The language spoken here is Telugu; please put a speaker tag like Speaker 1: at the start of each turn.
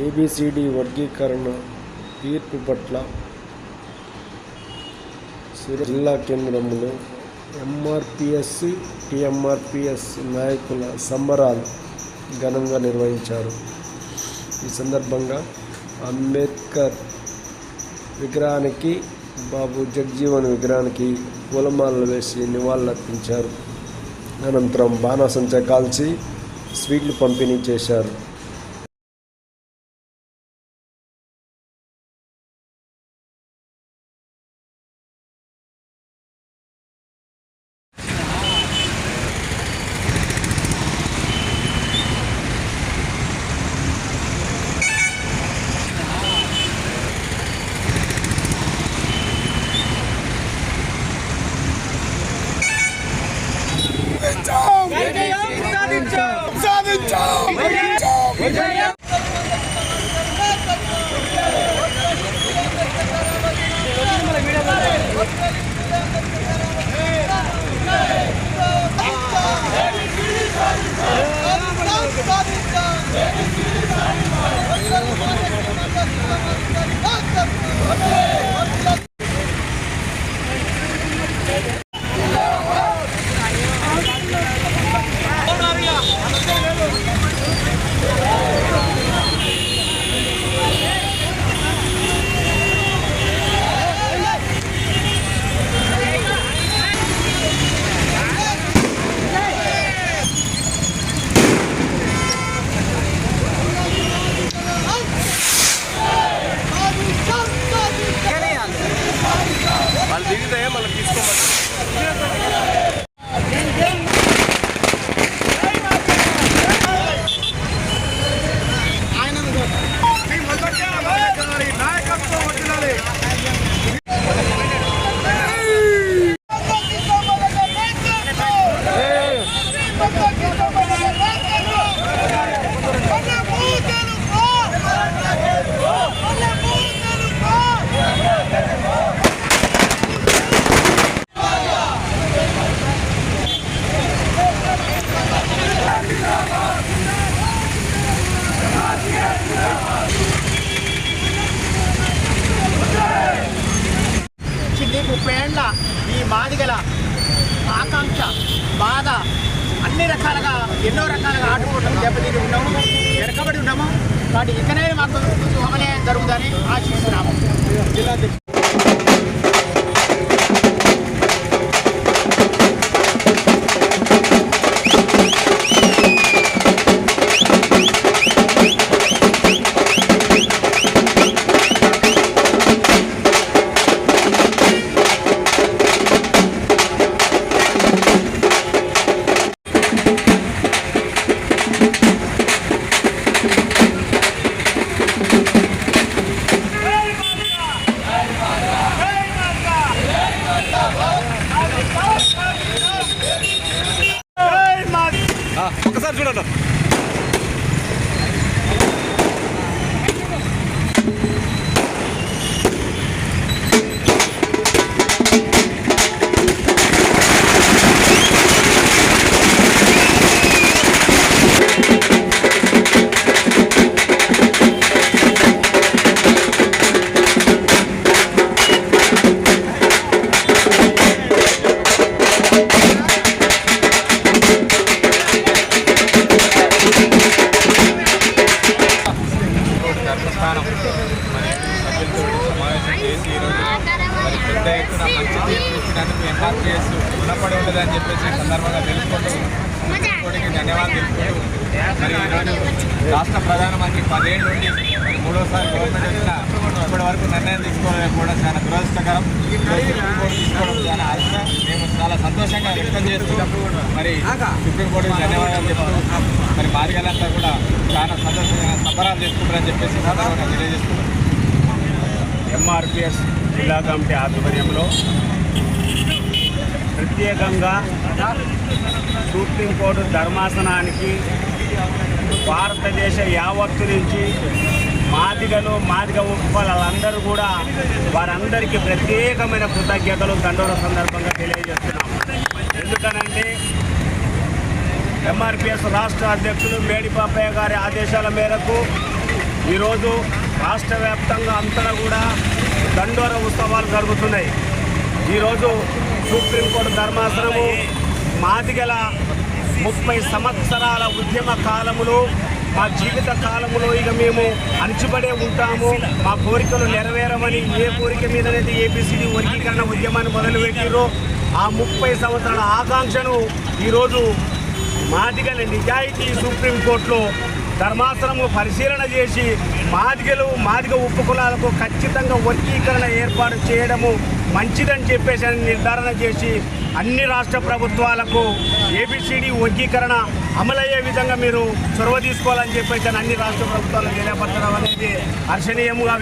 Speaker 1: ఏబిసిడి వర్గీకరణ తీర్పు పట్ల జిల్లా కేంద్రంలో ఎంఆర్పిఎస్, టిఎంఆర్పిఎస్ నాయకుల సంబరాలు ఘనంగా నిర్వహించారు. ఈ సందర్భంగా అంబేద్కర్ విగ్రహానికి, బాబు జగజీవన్ విగ్రహానికి పూలమాలలు వేసి నివాళులర్పించారు. అనంతరం బాణాసంచా కాల్చి స్వీట్లు పంపిణీ చేశారు.
Speaker 2: వాళ్ళు దిగితే మళ్ళీ తీసుకోమని
Speaker 3: ఈ మాదిగల ఆకాంక్ష, బాధ అన్ని రకాలుగా ఎన్నో రకాలుగా ఆడుకోవడం దెబ్బతిని ఉన్నాము, వెనకబడి ఉన్నాము. కాబట్టి ఇకనే మాకు సమన్వయం జరుగుతుందని ఆశిస్తున్నాము. జిల్లా
Speaker 2: ఒకసారి చూడండి. పెద్ద ఎత్తున మంచి తీర్పు ఇచ్చినందుకు ఎంఆర్పిఎస్ రుణపడి ఉండదని చెప్పేసి సందర్భంగా తెలుసుకుంటూ సుప్రీంకోర్టుకి ధన్యవాదాలు తెలుపుకుంటూ మరి ఈరోజు రాష్ట్ర ప్రధానమంత్రి 10 ఏళ్ళ నుండి మరి 3వసారి గవర్నమెంట్ వచ్చిన ఇప్పటి వరకు నిర్ణయం తీసుకోవడం చాలా దురదృష్టకరం. సుప్రీంకోర్టు తీసుకోవడం చాలా ఆశ. మేము చాలా సంతోషంగా వ్యక్తం చేస్తూ మరి సుప్రీంకోర్టుకి ధన్యవాదాలు చెప్తూ మరి మాదిగలంతా కూడా చాలా సంతోషంగా సంబరాలు చేసుకుంటారని చెప్పేసి సందర్భంగా తెలియజేస్తున్నాం.
Speaker 4: ఎంఆర్పిఎస్ జిల్లా కమిటీ ఆధ్వర్యంలో ప్రత్యేకంగా సుప్రీంకోర్టు ధర్మాసనానికి భారతదేశ యావత్తు నుంచి మాదిగ ఉపకులాలందరూ కూడా వారందరికీ ప్రత్యేకమైన కృతజ్ఞతలు దండోర సందర్భంగా తెలియజేస్తున్నాం. ఎందుకనంటే ఎంఆర్పిఎస్ రాష్ట్ర అధ్యక్షులు మేడిపాపయ్య గారి ఆదేశాల మేరకు ఈరోజు రాష్ట్ర వ్యాప్తంగా అంతటా కూడా దండోర ఉత్సవాలు జరుగుతున్నాయి. ఈరోజు సుప్రీంకోర్టు ధర్మాసనము మాదిగల 30 సంవత్సరాల ఉద్యమ కాలములో మా జీవిత కాలంలో ఇక మేము అణచిపడే ఉంటాము, మా కోరికలు నెరవేరమని ఏ కోరిక మీదనైతే ఏబిసిడి వర్గీకరణ ఉద్యమాన్ని మొదలుపెట్టిరో ఆ 30 సంవత్సరాల ఆకాంక్షను ఈరోజు మాదిగల నిజాయితీ సుప్రీంకోర్టులో ధర్మాసనము పరిశీలన చేసి మాదిగ ఉపకులాలకు ఖచ్చితంగా వర్గీకరణ ఏర్పాటు చేయడము మంచిదని చెప్పేసి నిర్ధారణ చేసి అన్ని రాష్ట్ర ప్రభుత్వాలకు ఏబిసిడి వర్గీకరణ అమలయ్యే విధంగా మీరు చొరవ తీసుకోవాలని చెప్పేసి అన్ని రాష్ట్ర ప్రభుత్వాలకు తెలియపరచడం అనేది హర్షణీయముగా